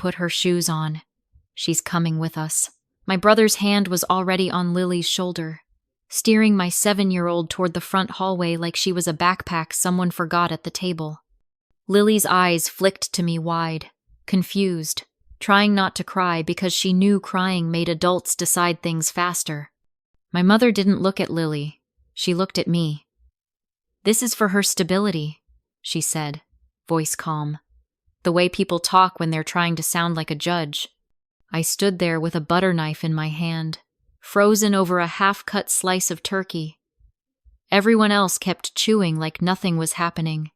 put her shoes on. She's coming with us. My brother's hand was already on Lily's shoulder, steering my 7-year-old toward the front hallway like she was a backpack someone forgot at the table. Lily's eyes flicked to me wide, confused, trying not to cry because she knew crying made adults decide things faster. My mother didn't look at Lily. She looked at me. "This is for her stability," she said, voice calm. The way people talk when they're trying to sound like a judge. I stood there with a butter knife in my hand, frozen over a half-cut slice of turkey. Everyone else kept chewing like nothing was happening.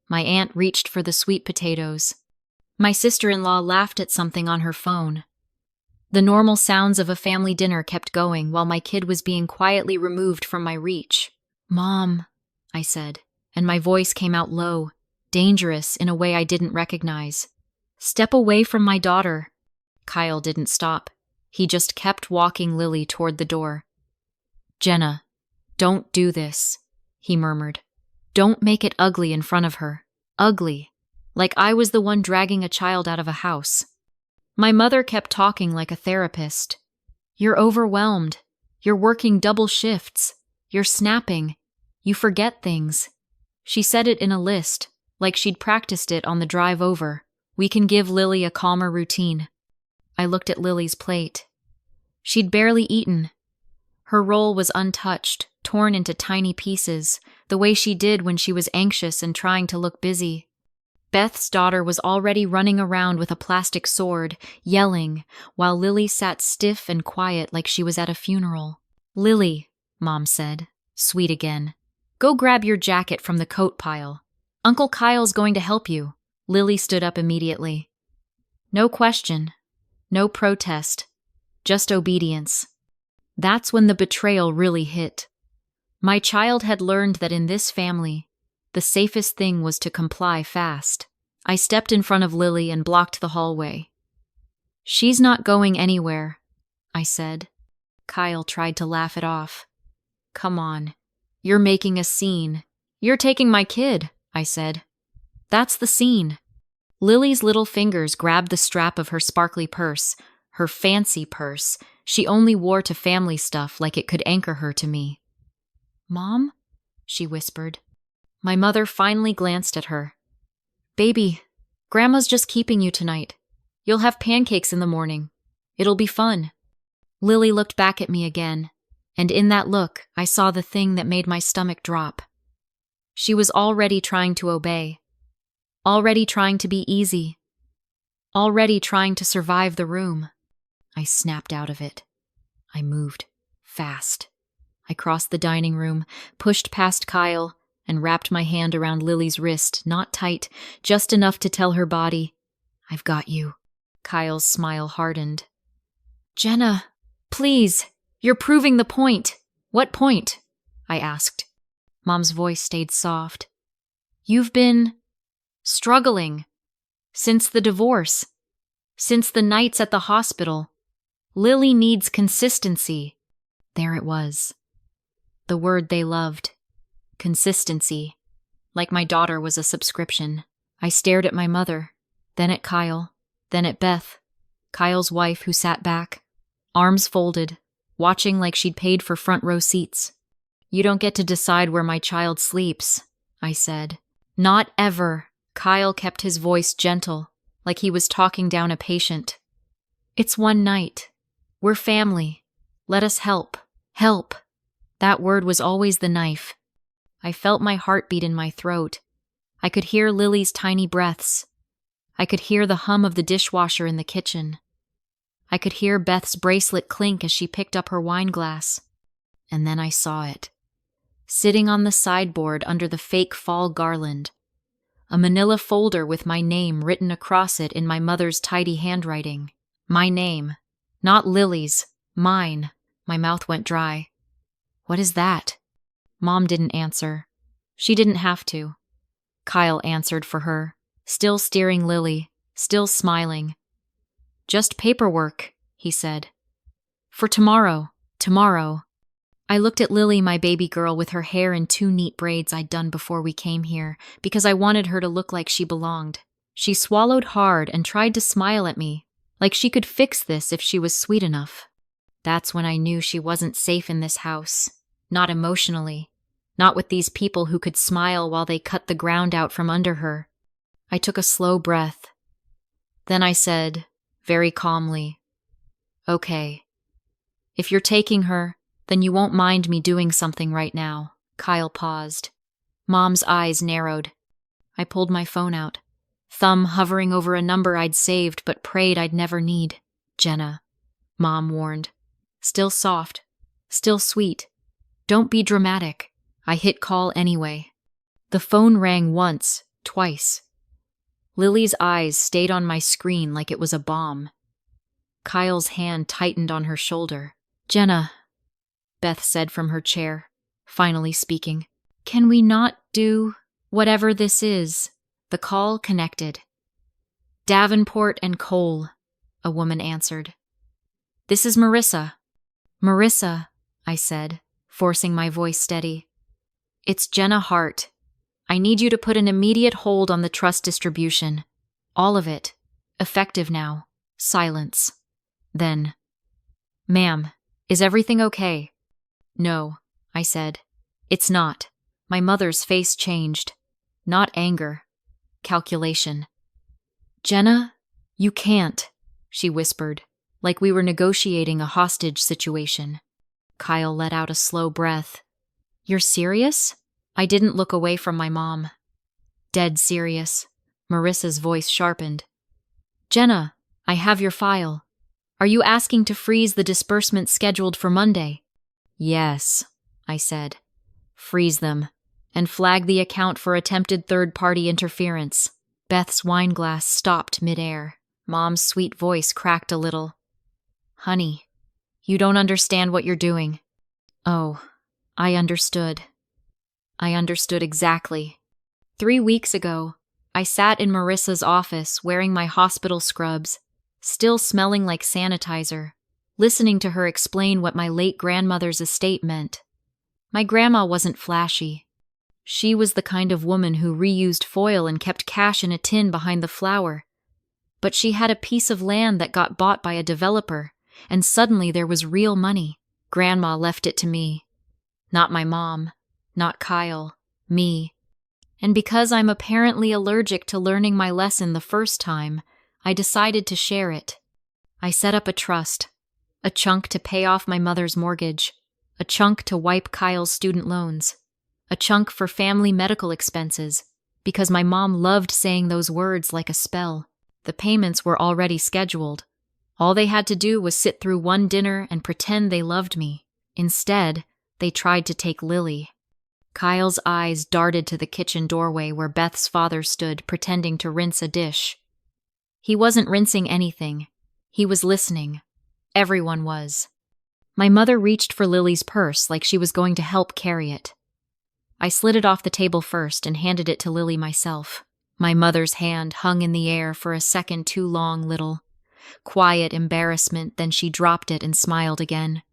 My aunt reached for the sweet potatoes. My sister-in-law laughed at something on her phone. The normal sounds of a family dinner kept going while my kid was being quietly removed from my reach. "Mom," I said, and my voice came out low, dangerous in a way I didn't recognize. "Step away from my daughter." Kyle didn't stop. He just kept walking Lily toward the door. "Jenna, don't do this," he murmured. "Don't make it ugly in front of her. Ugly. Like I was the one dragging a child out of a house." My mother kept talking like a therapist. "You're overwhelmed. You're working double shifts. You're snapping. You forget things." She said it in a list, like she'd practiced it on the drive over. "We can give Lily a calmer routine." I looked at Lily's plate. She'd barely eaten. Her roll was untouched, torn into tiny pieces, the way she did when she was anxious and trying to look busy. Beth's daughter was already running around with a plastic sword, yelling, while Lily sat stiff and quiet like she was at a funeral. "Lily," Mom said, sweet again, "go grab your jacket from the coat pile. Uncle Kyle's going to help you." Lily stood up immediately. No question. No protest, just obedience. That's when the betrayal really hit. My child had learned that in this family, the safest thing was to comply fast. I stepped in front of Lily and blocked the hallway. "She's not going anywhere," I said. Kyle tried to laugh it off. "Come on, you're making a scene. You're taking my kid," I said. "That's the scene." Lily's little fingers grabbed the strap of her sparkly purse, her fancy purse she only wore to family stuff like it could anchor her to me. "Mom?" she whispered. My mother finally glanced at her. "Baby, Grandma's just keeping you tonight. You'll have pancakes in the morning. It'll be fun." Lily looked back at me again, and in that look I saw the thing that made my stomach drop. She was already trying to obey. Already trying to be easy. Already trying to survive the room. I snapped out of it. I moved. Fast. I crossed the dining room, pushed past Kyle, and wrapped my hand around Lily's wrist, not tight, just enough to tell her body, "I've got you." Kyle's smile hardened. "Jenna, please, you're proving the point." "What point?" I asked. Mom's voice stayed soft. "You've been struggling. Since the divorce. Since the nights at the hospital. Lily needs consistency." There it was. The word they loved. Consistency. Like my daughter was a subscription. I stared at my mother, then at Kyle, then at Beth, Kyle's wife who sat back, arms folded, watching like she'd paid for front row seats. "You don't get to decide where my child sleeps," I said. "Not ever." Kyle kept his voice gentle, like he was talking down a patient. "It's one night. We're family. Let us help. Help." That word was always the knife. I felt my heartbeat in my throat. I could hear Lily's tiny breaths. I could hear the hum of the dishwasher in the kitchen. I could hear Beth's bracelet clink as she picked up her wine glass. And then I saw it. Sitting on the sideboard under the fake fall garland. A manila folder with my name written across it in my mother's tidy handwriting. My name. Not Lily's. Mine. My mouth went dry. "What is that?" Mom didn't answer. She didn't have to. Kyle answered for her, still steering Lily, still smiling. "Just paperwork," he said. "For tomorrow. Tomorrow." I looked at Lily, my baby girl, with her hair in 2 neat braids I'd done before we came here, because I wanted her to look like she belonged. She swallowed hard and tried to smile at me, like she could fix this if she was sweet enough. That's when I knew she wasn't safe in this house. Not emotionally. Not with these people who could smile while they cut the ground out from under her. I took a slow breath. Then I said, very calmly, "Okay. If you're taking her, then you won't mind me doing something right now." Kyle paused. Mom's eyes narrowed. I pulled my phone out, thumb hovering over a number I'd saved but prayed I'd never need. "Jenna," Mom warned. Still soft, still sweet. "Don't be dramatic." I hit call anyway. The phone rang once, twice. Lily's eyes stayed on my screen like it was a bomb. Kyle's hand tightened on her shoulder. "Jenna," Beth said from her chair, finally speaking, "can we not do whatever this is?" The call connected. "Davenport and Cole," a woman answered. "This is Marissa." "Marissa," I said, forcing my voice steady. "It's Jenna Hart. I need you to put an immediate hold on the trust distribution. All of it. Effective now." Silence. Then, "Ma'am, is everything okay?" "No," I said. "It's not." My mother's face changed. Not anger. Calculation. "Jenna, you can't," she whispered, like we were negotiating a hostage situation. Kyle let out a slow breath. "You're serious?" I didn't look away from my mom. "Dead serious." Marissa's voice sharpened. "Jenna, I have your file. Are you asking to freeze the disbursement scheduled for Monday?" "Yes," I said. "Freeze them, and flag the account for attempted third-party interference." Beth's wineglass stopped midair. Mom's sweet voice cracked a little. "Honey, you don't understand what you're doing." Oh, I understood. I understood exactly. 3 weeks ago, I sat in Marissa's office wearing my hospital scrubs, still smelling like sanitizer, listening to her explain what my late grandmother's estate meant. My grandma wasn't flashy. She was the kind of woman who reused foil and kept cash in a tin behind the flour. But she had a piece of land that got bought by a developer, and suddenly there was real money. Grandma left it to me. Not my mom. Not Kyle. Me. And because I'm apparently allergic to learning my lesson the first time, I decided to share it. I set up a trust. A chunk to pay off my mother's mortgage. A chunk to wipe Kyle's student loans. A chunk for family medical expenses, because my mom loved saying those words like a spell. The payments were already scheduled. All they had to do was sit through one dinner and pretend they loved me. Instead, they tried to take Lily. Kyle's eyes darted to the kitchen doorway where Beth's father stood pretending to rinse a dish. He wasn't rinsing anything. He was listening. Everyone was. My mother reached for Lily's purse like she was going to help carry it. I slid it off the table first and handed it to Lily myself. My mother's hand hung in the air for a second too long, little. Quiet embarrassment, then she dropped it and smiled again.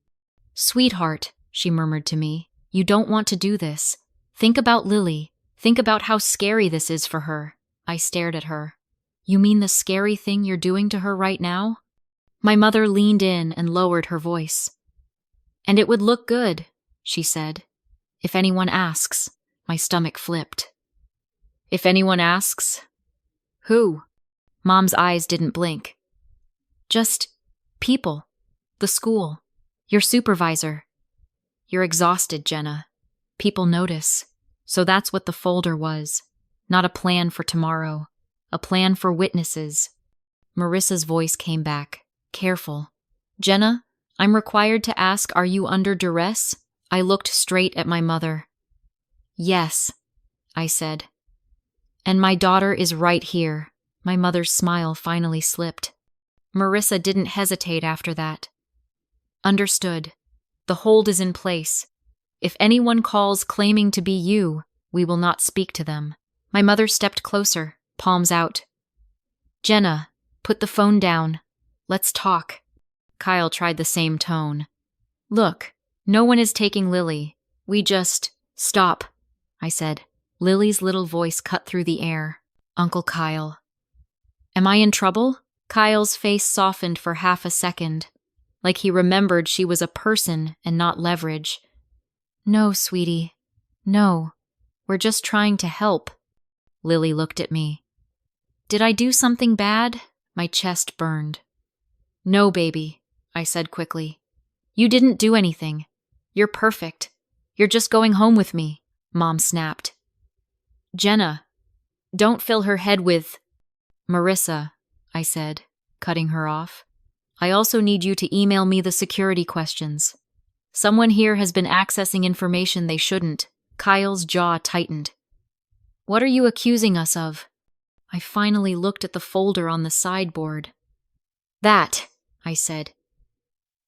"Sweetheart," she murmured to me, "you don't want to do this. Think about Lily. Think about how scary this is for her." I stared at her. "You mean the scary thing you're doing to her right now?" My mother leaned in and lowered her voice. "And it would look good," she said. "If anyone asks." My stomach flipped. "If anyone asks? Who?" Mom's eyes didn't blink. "Just people. The school. Your supervisor." "You're exhausted, Jenna. People notice." So that's what the folder was. Not a plan for tomorrow. A plan for witnesses. Marissa's voice came back. Careful. "Jenna, I'm required to ask, are you under duress?" I looked straight at my mother. "Yes," I said. "And my daughter is right here." My mother's smile finally slipped. Marissa didn't hesitate after that. "Understood. The hold is in place. If anyone calls claiming to be you, we will not speak to them." My mother stepped closer, palms out. "Jenna, put the phone down. Let's talk." Kyle tried the same tone. "Look, no one is taking Lily. We just—" "Stop," I said. Lily's little voice cut through the air. "Uncle Kyle, Am I in trouble? Kyle's face softened for half a second, like he remembered she was a person and not leverage. No, sweetie. No. We're just trying to help. Lily looked at me. Did I do something bad? My chest burned. No, baby, I said quickly. You didn't do anything. You're perfect. You're just going home with me, Mom snapped. Jenna, don't fill her head with… Marissa, I said, cutting her off. I also need you to email me the security questions. Someone here has been accessing information they shouldn't. Kyle's jaw tightened. What are you accusing us of? I finally looked at the folder on the sideboard. That, I said.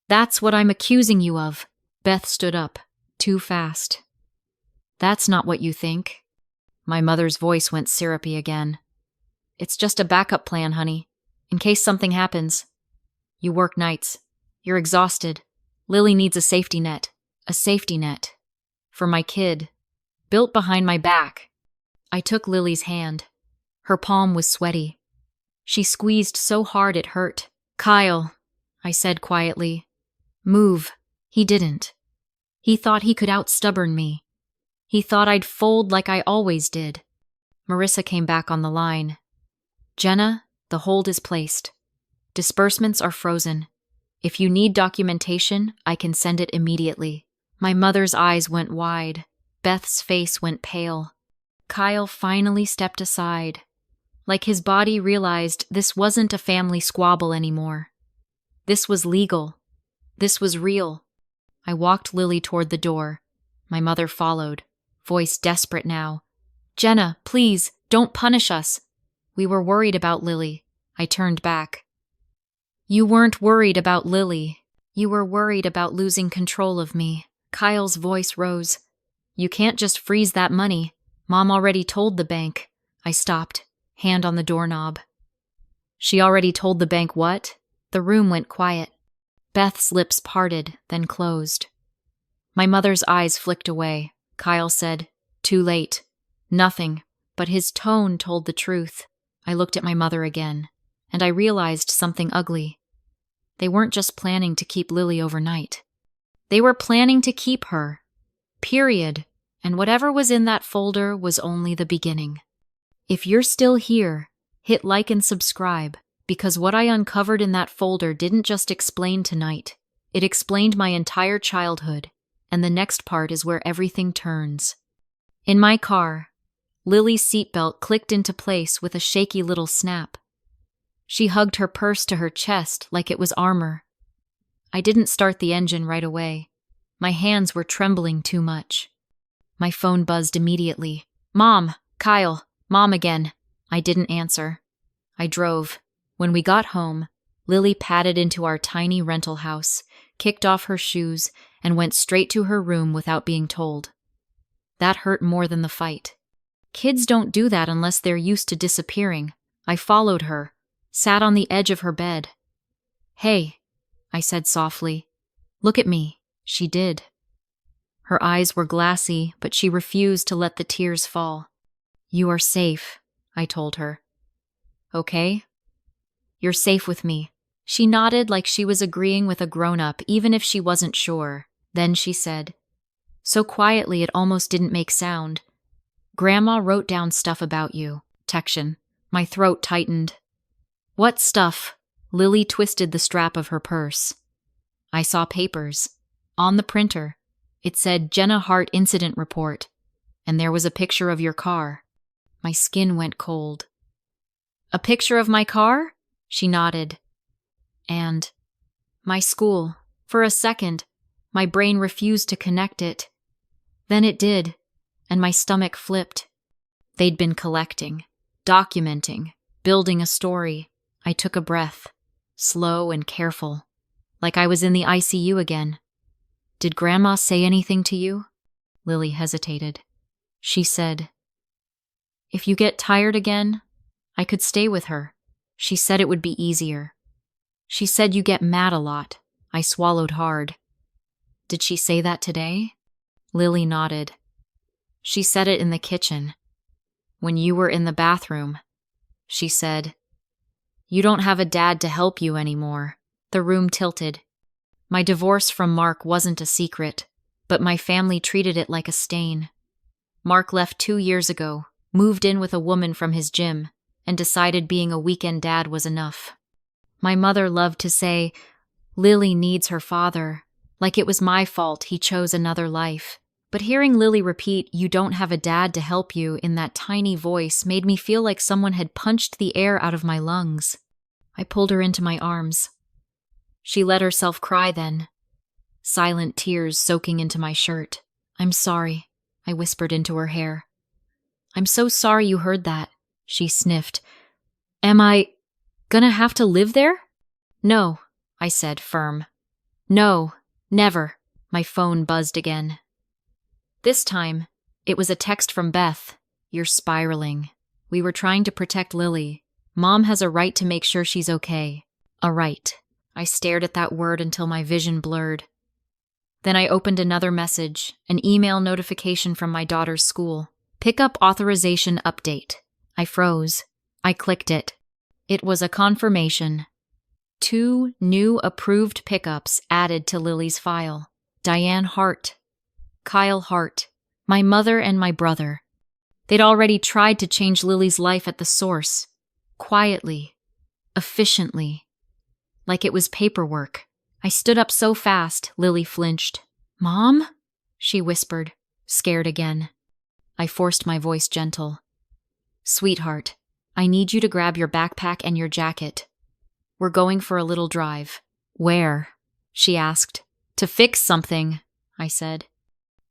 That's what I'm accusing you of. Beth stood up, too fast. That's not what you think. My mother's voice went syrupy again. It's just a backup plan, honey, in case something happens. You work nights. You're exhausted. Lily needs a safety net. A safety net. For my kid. Built behind my back. I took Lily's hand. Her palm was sweaty. She squeezed so hard it hurt. Kyle, I said quietly. Move. He didn't. He thought he could out-stubborn me. He thought I'd fold like I always did. Marissa came back on the line. Jenna, the hold is placed. Disbursements are frozen. If you need documentation, I can send it immediately. My mother's eyes went wide. Beth's face went pale. Kyle finally stepped aside, like his body realized this wasn't a family squabble anymore. This was legal. This was real. I walked Lily toward the door. My mother followed, voice desperate now. Jenna, please, don't punish us. We were worried about Lily. I turned back. You weren't worried about Lily. You were worried about losing control of me. Kyle's voice rose. You can't just freeze that money. Mom already told the bank. I stopped, hand on the doorknob. She already told the bank what? The room went quiet. Beth's lips parted, then closed. My mother's eyes flicked away. Kyle said, Too late. Nothing, but his tone told the truth. I looked at my mother again, and I realized something ugly. They weren't just planning to keep Lily overnight. They were planning to keep her. Period. And whatever was in that folder was only the beginning. If you're still here, hit like and subscribe, because what I uncovered in that folder didn't just explain tonight. It explained my entire childhood, and the next part is where everything turns. In my car, Lily's seatbelt clicked into place with a shaky little snap. She hugged her purse to her chest like it was armor. I didn't start the engine right away. My hands were trembling too much. My phone buzzed immediately. Mom, Kyle, Mom again. I didn't answer. I drove. When we got home, Lily padded into our tiny rental house, kicked off her shoes, and went straight to her room without being told. That hurt more than the fight. Kids don't do that unless they're used to disappearing. I followed her, sat on the edge of her bed. Hey, I said softly. Look at me. She did. Her eyes were glassy, but she refused to let the tears fall. You are safe, I told her. Okay? You're safe with me. She nodded like she was agreeing with a grown-up, even if she wasn't sure. Then she said, so quietly it almost didn't make sound, Grandma wrote down stuff about you. Tection. My throat tightened. What stuff? Lily twisted the strap of her purse. I saw papers. On the printer. It said Jenna Hart Incident Report, and there was a picture of your car. My skin went cold. A picture of my car? She nodded. And my school. For a second, my brain refused to connect it. Then it did, and my stomach flipped. They'd been collecting, documenting, building a story. I took a breath, slow and careful, like I was in the ICU again. Did Grandma say anything to you? Lily hesitated. She said, if you get tired again, I could stay with her. She said it would be easier. She said you get mad a lot. I swallowed hard. Did she say that today? Lily nodded. She said it in the kitchen. When you were in the bathroom, she said, You don't have a dad to help you anymore. The room tilted. My divorce from Mark wasn't a secret, but my family treated it like a stain. Mark left 2 years ago, moved in with a woman from his gym, and decided being a weekend dad was enough. My mother loved to say, Lily needs her father, like it was my fault he chose another life. But hearing Lily repeat, you don't have a dad to help you, in that tiny voice made me feel like someone had punched the air out of my lungs. I pulled her into my arms. She let herself cry then, silent tears soaking into my shirt. I'm sorry, I whispered into her hair. I'm so sorry you heard that, she sniffed. Am I gonna have to live there? No, I said, firm. No, never. My phone buzzed again. This time, it was a text from Beth. You're spiraling. We were trying to protect Lily. Mom has a right to make sure she's okay. A right. I stared at that word until my vision blurred. Then I opened another message, an email notification from my daughter's school. Pickup authorization update. I froze. I clicked it. It was a confirmation. 2 new approved pickups added to Lily's file. Diane Hart, Kyle Hart, my mother and my brother. They'd already tried to change Lily's life at the source. Quietly. Efficiently. Like it was paperwork. I stood up so fast, Lily flinched. Mom? She whispered, scared again. I forced my voice gentle. Sweetheart, I need you to grab your backpack and your jacket. We're going for a little drive. Where? She asked. To fix something, I said.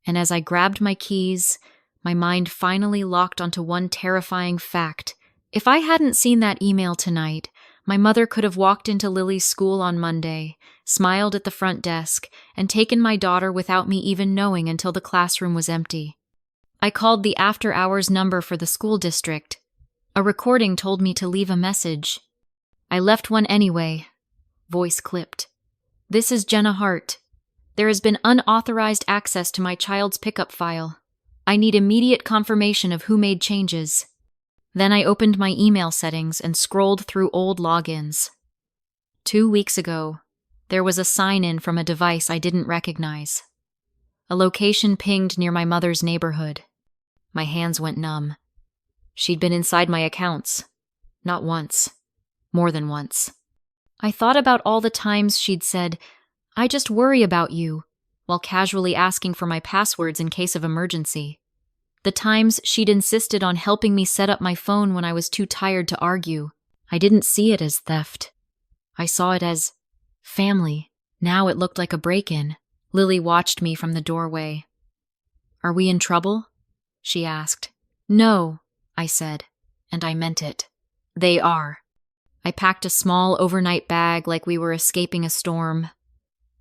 And as I grabbed my keys, my mind finally locked onto one terrifying fact. If I hadn't seen that email tonight, my mother could have walked into Lily's school on Monday, smiled at the front desk, and taken my daughter without me even knowing until the classroom was empty. I called the after-hours number for the school district. A recording told me to leave a message. I left one anyway. Voice clipped. This is Jenna Hart. There has been unauthorized access to my child's pickup file. I need immediate confirmation of who made changes. Then I opened my email settings and scrolled through old logins. 2 weeks ago, there was a sign-in from a device I didn't recognize. A location pinged near my mother's neighborhood. My hands went numb. She'd been inside my accounts. Not once. More than once. I thought about all the times she'd said, I just worry about you, while casually asking for my passwords in case of emergency. The times she'd insisted on helping me set up my phone when I was too tired to argue. I didn't see it as theft. I saw it as family. Now it looked like a break-in. Lily watched me from the doorway. Are we in trouble? She asked. No, I said, and I meant it. They are. I packed a small overnight bag like we were escaping a storm.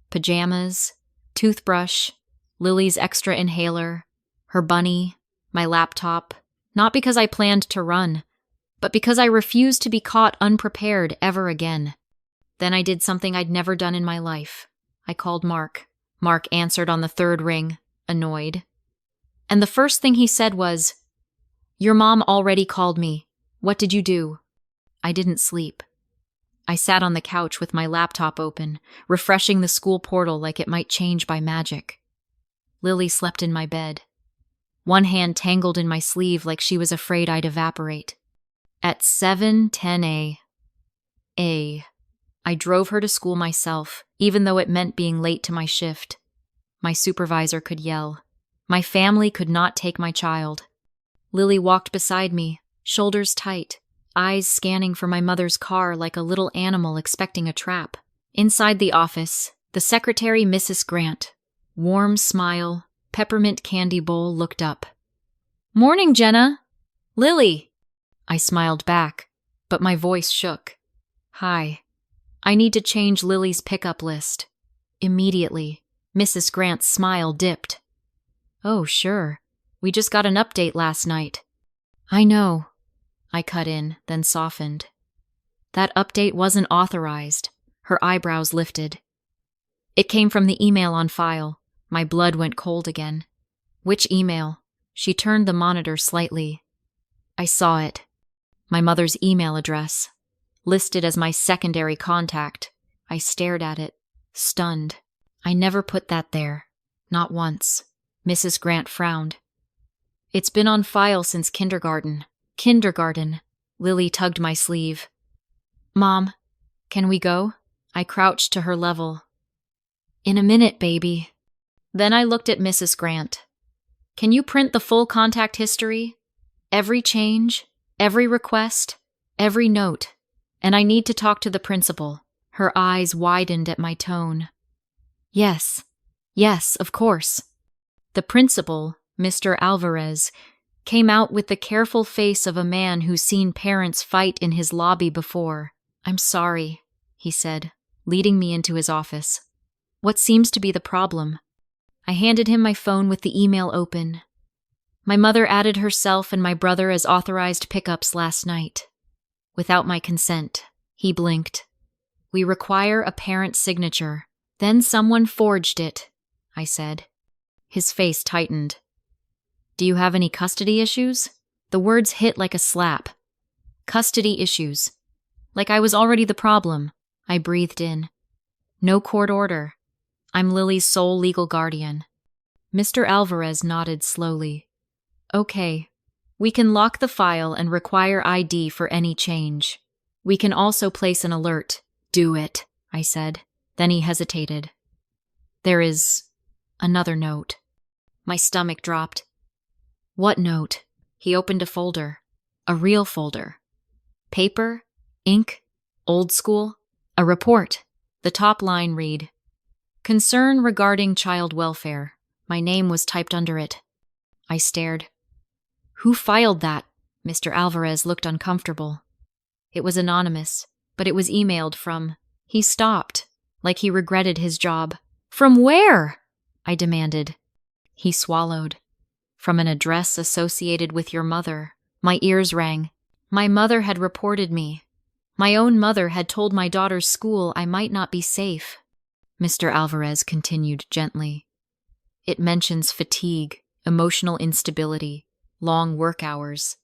Pajamas, toothbrush, Lily's extra inhaler, her bunny, my laptop, not because I planned to run, but because I refused to be caught unprepared ever again. Then I did something I'd never done in my life. I called Mark. Mark answered on the 3rd ring, annoyed. And the first thing he said was, Your mom already called me. What did you do? I didn't sleep. I sat on the couch with my laptop open, refreshing the school portal like it might change by magic. Lily slept in my bed. One hand tangled in my sleeve like she was afraid I'd evaporate. At 7:10 a.m., I drove her to school myself, even though it meant being late to my shift. My supervisor could yell. My family could not take my child. Lily walked beside me, shoulders tight, eyes scanning for my mother's car like a little animal expecting a trap. Inside the office, the secretary, Mrs. Grant, warm smile, peppermint candy bowl, looked up. Morning, Jenna. Lily. I smiled back, but my voice shook. Hi. I need to change Lily's pickup list. Immediately, Mrs. Grant's smile dipped. Oh, sure. We just got an update last night. I know. I cut in, then softened. That update wasn't authorized. Her eyebrows lifted. It came from the email on file. My blood went cold again. Which email? She turned the monitor slightly. I saw it. My mother's email address. listed as my secondary contact. I stared at it, stunned. I never put that there. Not once. Mrs. Grant frowned. It's been on file since kindergarten. Kindergarten. Lily tugged my sleeve. Mom, can we go? I crouched to her level. In a minute, baby. Then I looked at Mrs. Grant. Can you print the full contact history? Every change, every request, every note. And I need to talk to the principal. Her eyes widened at my tone. Yes, of course. The principal, Mr. Alvarez, came out with the careful face of a man who's seen parents fight in his lobby before. I'm sorry, he said, leading me into his office. What seems to be the problem? I handed him my phone with the email open. My mother added herself and my brother as authorized pickups last night. Without my consent, he blinked. We require a parent's signature. Then someone forged it, I said. His face tightened. Do you have any custody issues? The words hit like a slap. Custody issues. Like I was already the problem. I breathed in. No court order. I'm Lily's sole legal guardian. Mr. Alvarez nodded slowly. Okay. We can lock the file and require ID for any change. We can also place an alert. Do it, I said. Then he hesitated. There is another note. My stomach dropped. What note? He opened a folder. A real folder. Paper, ink, old school. A report. The top line read, Concern regarding child welfare. My name was typed under it. I stared. Who filed that? Mr. Alvarez looked uncomfortable. It was anonymous, but it was emailed from... He stopped, like he regretted his job. From where? I demanded. He swallowed. From an address associated with your mother. My ears rang. My mother had reported me. My own mother had told my daughter's school I might not be safe. Mr. Alvarez continued gently. It mentions fatigue, emotional instability, long work hours,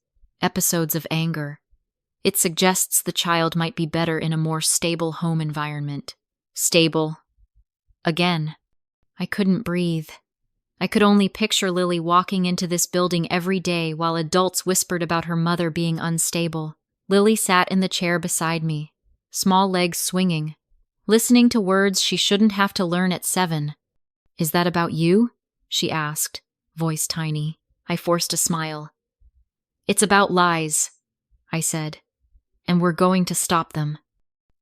episodes of anger. It suggests the child might be better in a more stable home environment. Stable. Again. I couldn't breathe. I could only picture Lily walking into this building every day while adults whispered about her mother being unstable. Lily sat in the chair beside me, small legs swinging, listening to words she shouldn't have to learn at 7. Is that about you? She asked, voice tiny. I forced a smile. It's about lies, I said, and we're going to stop them.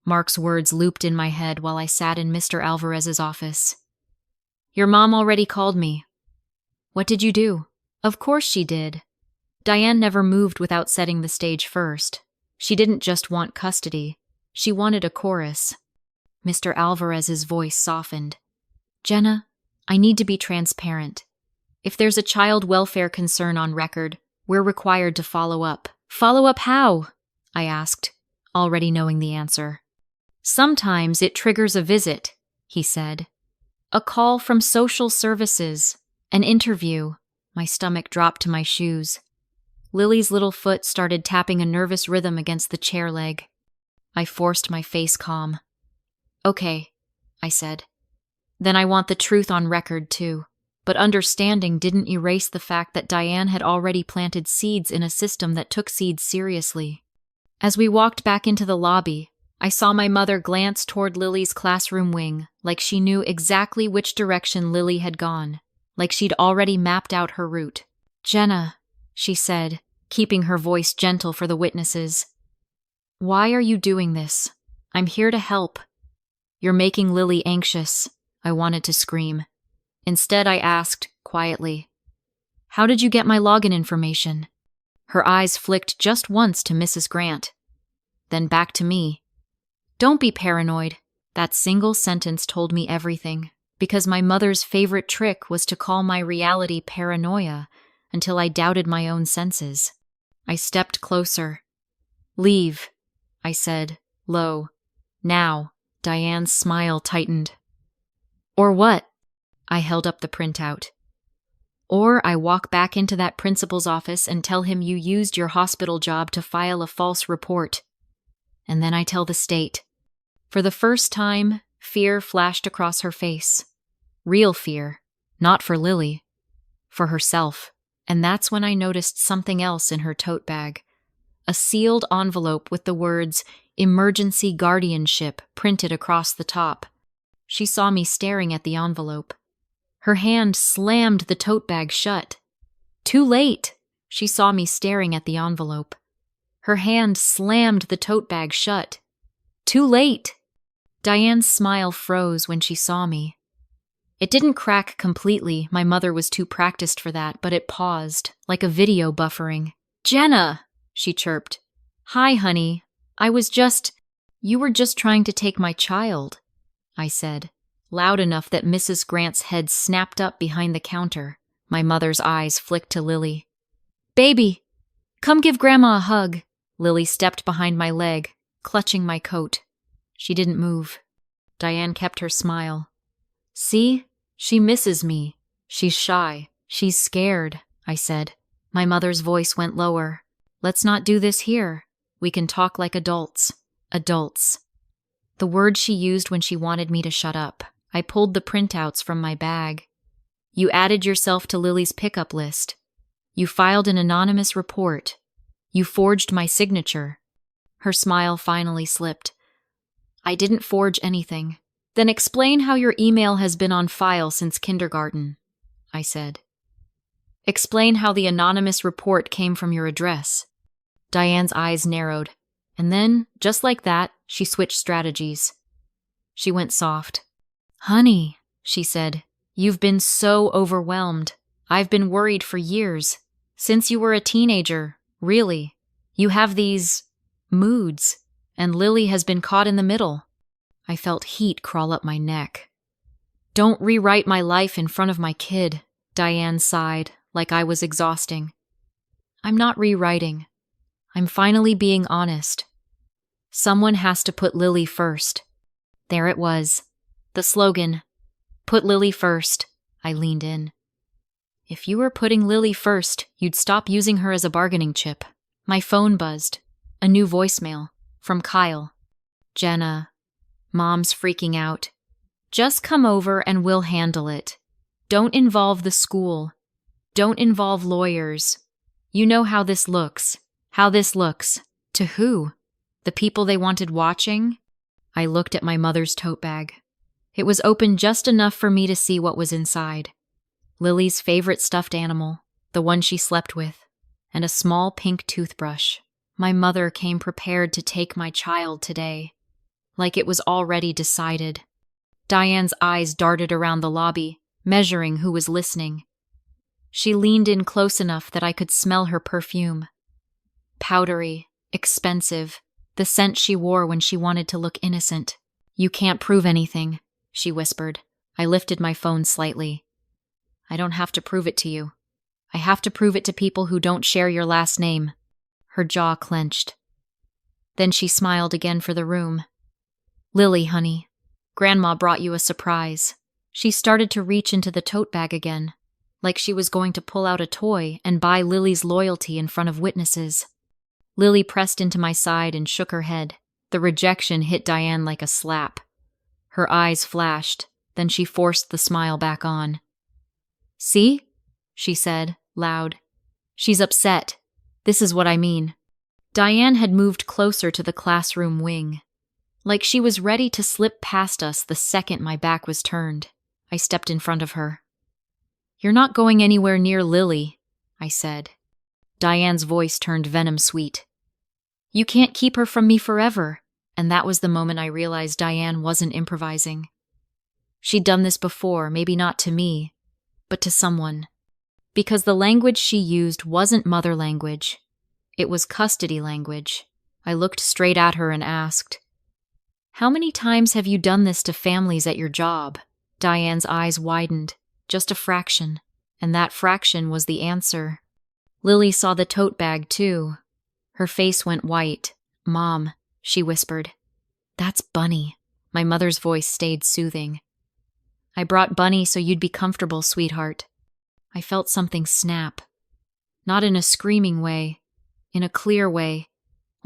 Mark's words looped in my head while I sat in Mr. Alvarez's office. Your mom already called me. What did you do? Of course she did. Diane never moved without setting the stage first. She didn't just want custody. She wanted a chorus. Mr. Alvarez's voice softened. Jenna, I need to be transparent. If there's a child welfare concern on record, we're required to follow up. Follow up how? I asked, already knowing the answer. Sometimes it triggers a visit, he said. A call from social services. An interview. My stomach dropped to my shoes. Lily's little foot started tapping a nervous rhythm against the chair leg. I forced my face calm. Okay, I said. Then I want the truth on record, too. But understanding didn't erase the fact that Diane had already planted seeds in a system that took seeds seriously. As we walked back into the lobby, I saw my mother glance toward Lily's classroom wing, like she knew exactly which direction Lily had gone, like she'd already mapped out her route. Jenna, she said, keeping her voice gentle for the witnesses. Why are you doing this? I'm here to help. You're making Lily anxious, I wanted to scream. Instead, I asked, quietly, How did you get my login information? Her eyes flicked just once to Mrs. Grant, then back to me. Don't be paranoid. That single sentence told me everything, because my mother's favorite trick was to call my reality paranoia until I doubted my own senses. I stepped closer. Leave, I said, low. Now. Diane's smile tightened. Or what? I held up the printout. Or I walk back into that principal's office and tell him you used your hospital job to file a false report. And then I tell the state. For the first time, fear flashed across her face. Real fear, not for Lily, for herself. And that's when I noticed something else in her tote bag. A sealed envelope with the words, "Emergency Guardianship," printed across the top. She saw me staring at the envelope. Her hand slammed the tote bag shut. Too late! She saw me staring at the envelope. Her hand slammed the tote bag shut. Too late! Diane's smile froze when she saw me. It didn't crack completely, my mother was too practiced for that, but it paused, like a video buffering. "Jenna!" she chirped. "Hi, honey. You were just trying to take my child," I said, loud enough that Mrs. Grant's head snapped up behind the counter. My mother's eyes flicked to Lily. "Baby, come give Grandma a hug." Lily stepped behind my leg, clutching my coat. She didn't move. Diane kept her smile. "See? She misses me. She's shy. She's scared," I said. My mother's voice went lower. "Let's not do this here. We can talk like adults." Adults. The word she used when she wanted me to shut up. I pulled the printouts from my bag. "You added yourself to Lily's pickup list. You filed an anonymous report. You forged my signature." Her smile finally slipped. "I didn't forge anything." "Then explain how your email has been on file since kindergarten," I said. "Explain how the anonymous report came from your address." Diane's eyes narrowed, and then, just like that, she switched strategies. She went soft. "Honey," she said, "you've been so overwhelmed. I've been worried for years. Since you were a teenager, really. You have these moods, and Lily has been caught in the middle." I felt heat crawl up my neck. "Don't rewrite my life in front of my kid," Diane sighed, like I was exhausting. "I'm not rewriting. I'm finally being honest. Someone has to put Lily first." There it was. The slogan. "Put Lily first." I leaned in. "If you were putting Lily first, you'd stop using her as a bargaining chip." My phone buzzed. A new voicemail. From Kyle. "Jenna, Mom's freaking out. Just come over and we'll handle it. Don't involve the school. Don't involve lawyers. You know how this looks. How this looks. To who? The people they wanted watching?" I looked at my mother's tote bag. It was open just enough for me to see what was inside. Lily's favorite stuffed animal, the one she slept with, and a small pink toothbrush. My mother came prepared to take my child today, like it was already decided. Diane's eyes darted around the lobby, measuring who was listening. She leaned in close enough that I could smell her perfume. Powdery, expensive, the scent she wore when she wanted to look innocent. "You can't prove anything," she whispered. I lifted my phone slightly. "I don't have to prove it to you. I have to prove it to people who don't share your last name." Her jaw clenched. Then she smiled again for the room. "Lily, honey, Grandma brought you a surprise." She started to reach into the tote bag again, like she was going to pull out a toy and buy Lily's loyalty in front of witnesses. Lily pressed into my side and shook her head. The rejection hit Diane like a slap. Her eyes flashed, then she forced the smile back on. "See?" she said, loud. "She's upset. This is what I mean." Diane had moved closer to the classroom wing, like she was ready to slip past us the second my back was turned. I stepped in front of her. "You're not going anywhere near Lily," I said. Diane's voice turned venom sweet. "You can't keep her from me forever." And that was the moment I realized Diane wasn't improvising. She'd done this before, maybe not to me, but to someone. Because the language she used wasn't mother language. It was custody language. I looked straight at her and asked, "How many times have you done this to families at your job?" Diane's eyes widened, just a fraction, and that fraction was the answer. Lily saw the tote bag too. Her face went white. "Mom," she whispered. "That's Bunny." My mother's voice stayed soothing. "I brought Bunny so you'd be comfortable, sweetheart." I felt something snap. Not in a screaming way, in a clear way,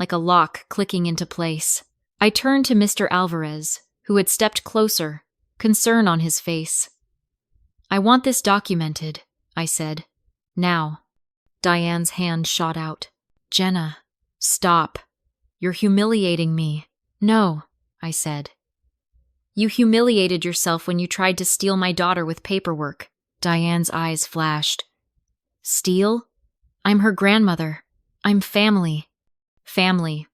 like a lock clicking into place. I turned to Mr. Alvarez, who had stepped closer, concern on his face. "I want this documented," I said. "Now." Diane's hand shot out. "Jenna, stop. You're humiliating me." "No," I said. "You humiliated yourself when you tried to steal my daughter with paperwork." Diane's eyes flashed. "Steal? I'm her grandmother. I'm family." "Family.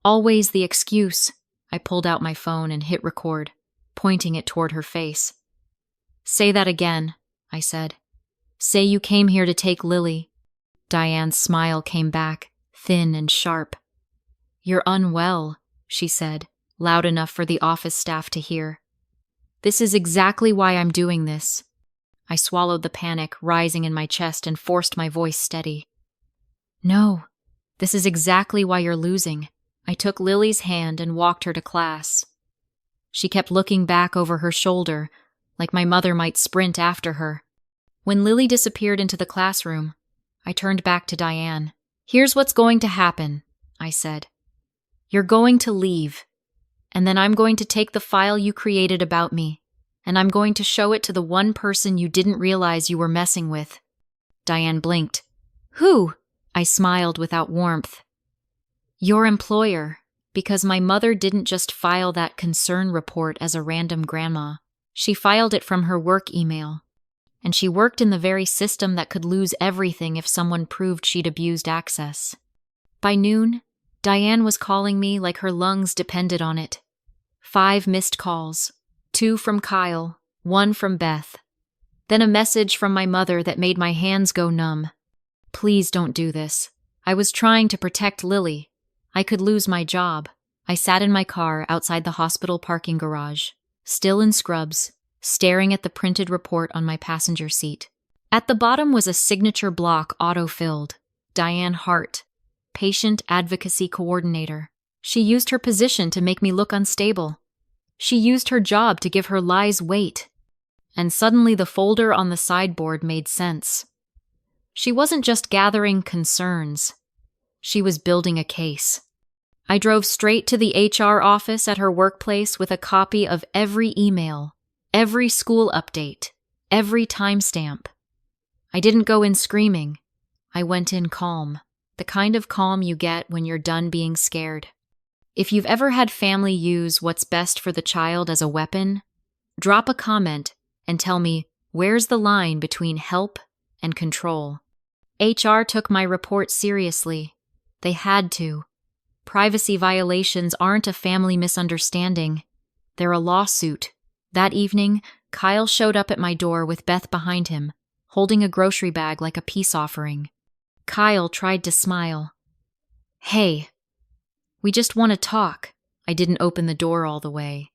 Always the excuse." I pulled out my phone and hit record, pointing it toward her face. "Say that again," I said. "Say you came here to take Lily." Diane's smile came back, thin and sharp. "You're unwell," she said, loud enough for the office staff to hear. "This is exactly why I'm doing this." I swallowed the panic rising in my chest and forced my voice steady. "No, this is exactly why you're losing." I took Lily's hand and walked her to class. She kept looking back over her shoulder, like my mother might sprint after her. When Lily disappeared into the classroom, I turned back to Diane. "Here's what's going to happen," I said. "You're going to leave, and then I'm going to take the file you created about me, and I'm going to show it to the one person you didn't realize you were messing with." Diane blinked. "Who?" I smiled without warmth. "Your employer, because my mother didn't just file that concern report as a random grandma. She filed it from her work email. And she worked in the very system that could lose everything if someone proved she'd abused access. By noon, Diane was calling me like her lungs depended on it. 5 missed calls, 2 from Kyle, 1 from Beth. Then a message from my mother that made my hands go numb. "Please don't do this. I was trying to protect Lily. I could lose my job." I sat in my car outside the hospital parking garage, still in scrubs, staring at the printed report on my passenger seat. At the bottom was a signature block auto-filled. Diane Hart, Patient Advocacy Coordinator. She used her position to make me look unstable. She used her job to give her lies weight. And suddenly the folder on the sideboard made sense. She wasn't just gathering concerns. She was building a case. I drove straight to the HR office at her workplace with a copy of every email, every school update, every timestamp. I didn't go in screaming. I went in calm, the kind of calm you get when you're done being scared. If you've ever had family use what's best for the child as a weapon, drop a comment and tell me, where's the line between help and control? HR took my report seriously. They had to. Privacy violations aren't a family misunderstanding. They're a lawsuit. That evening, Kyle showed up at my door with Beth behind him, holding a grocery bag like a peace offering. Kyle tried to smile. "Hey, we just want to talk." I didn't open the door all the way.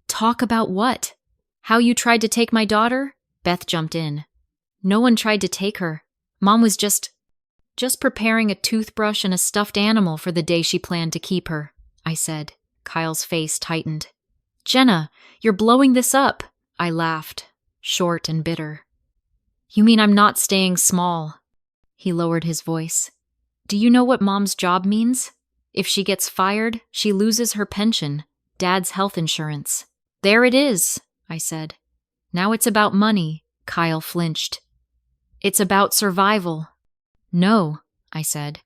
"Talk about what? How you tried to take my daughter?" Beth jumped in. "No one tried to take her. Mom was just preparing a toothbrush and a stuffed animal for the day she planned to keep her," I said. Kyle's face tightened. "Jenna, you're blowing this up." I laughed, short and bitter. "You mean I'm not staying small?" He lowered his voice. "Do you know what Mom's job means? If she gets fired, she loses her pension, Dad's health insurance." "There it is," I said. "Now it's about money." Kyle flinched. "It's about survival." "No," I said.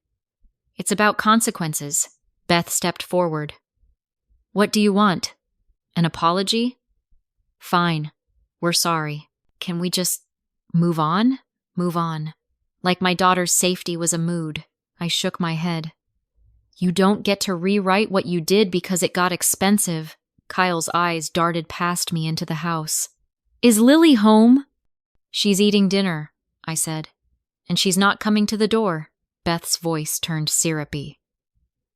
"It's about consequences." Beth stepped forward. "What do you want? An apology?" "Fine. We're sorry. Can we just move on?" "Move on." Like my daughter's safety was a mood. I shook my head. "You don't get to rewrite what you did because it got expensive." Kyle's eyes darted past me into the house. "Is Lily home?" "She's eating dinner," I said. "And she's not coming to the door." Beth's voice turned syrupy.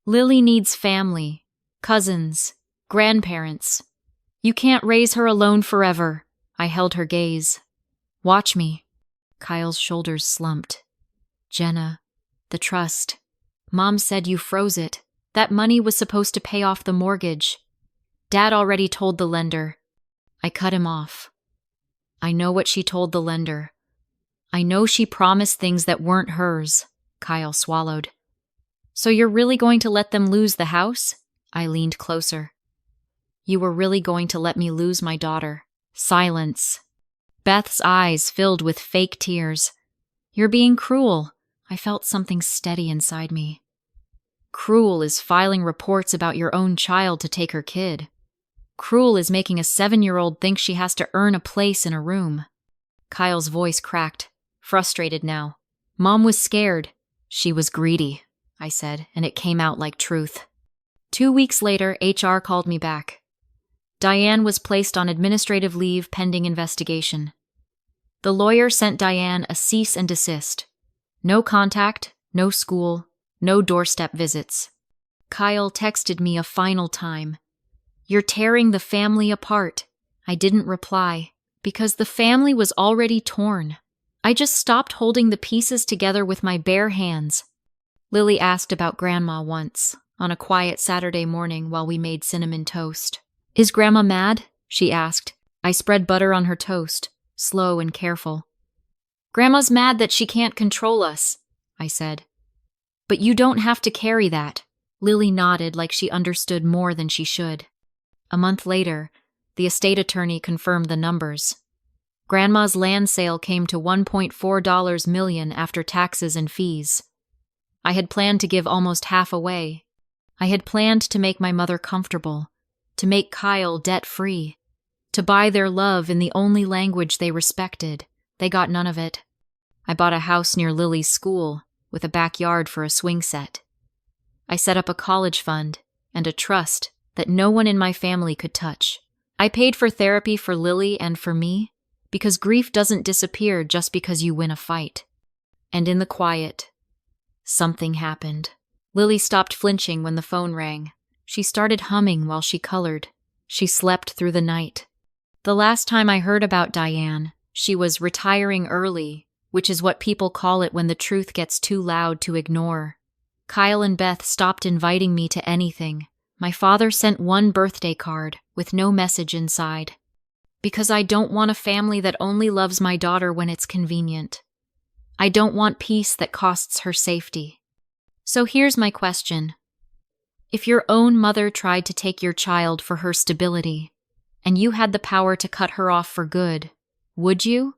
"Lily needs family, cousins, grandparents. You can't raise her alone forever." I held her gaze. "Watch me." Kyle's shoulders slumped. "Jenna, the trust. Mom said you froze it. That money was supposed to pay off the mortgage. Dad already told the lender." I cut him off. "I know what she told the lender. I know she promised things that weren't hers." Kyle swallowed. So you're really going to let them lose the house? I leaned closer. You were really going to let me lose my daughter. Silence. Beth's eyes filled with fake tears. You're being cruel. I felt something steady inside me. Cruel is filing reports about your own child to take her kid. Cruel is making a 7-year-old think she has to earn a place in a room. Kyle's voice cracked, frustrated now. Mom was scared. She was greedy, I said, and it came out like truth. 2 weeks later, HR called me back. Diane was placed on administrative leave pending investigation. The lawyer sent Diane a cease and desist. No contact, no school, no doorstep visits. Kyle texted me a final time. You're tearing the family apart. I didn't reply, because the family was already torn. I just stopped holding the pieces together with my bare hands. Lily asked about Grandma once, on a quiet Saturday morning while we made cinnamon toast. Is Grandma mad? She asked. I spread butter on her toast, slow and careful. Grandma's mad that she can't control us, I said. But you don't have to carry that. Lily nodded like she understood more than she should. A month later, the estate attorney confirmed the numbers. Grandma's land sale came to $1.4 million after taxes and fees. I had planned to give almost half away. I had planned to make my mother comfortable, to make Kyle debt-free, to buy their love in the only language they respected. They got none of it. I bought a house near Lily's school, with a backyard for a swing set. I set up a college fund and a trust that no one in my family could touch. I paid for therapy for Lily and for me, because grief doesn't disappear just because you win a fight. And in the quiet, something happened. Lily stopped flinching when the phone rang. She started humming while she colored. She slept through the night. The last time I heard about Diane, she was retiring early, which is what people call it when the truth gets too loud to ignore. Kyle and Beth stopped inviting me to anything. My father sent one birthday card with no message inside. Because I don't want a family that only loves my daughter when it's convenient. I don't want peace that costs her safety. So here's my question. If your own mother tried to take your child for her stability, and you had the power to cut her off for good, would you?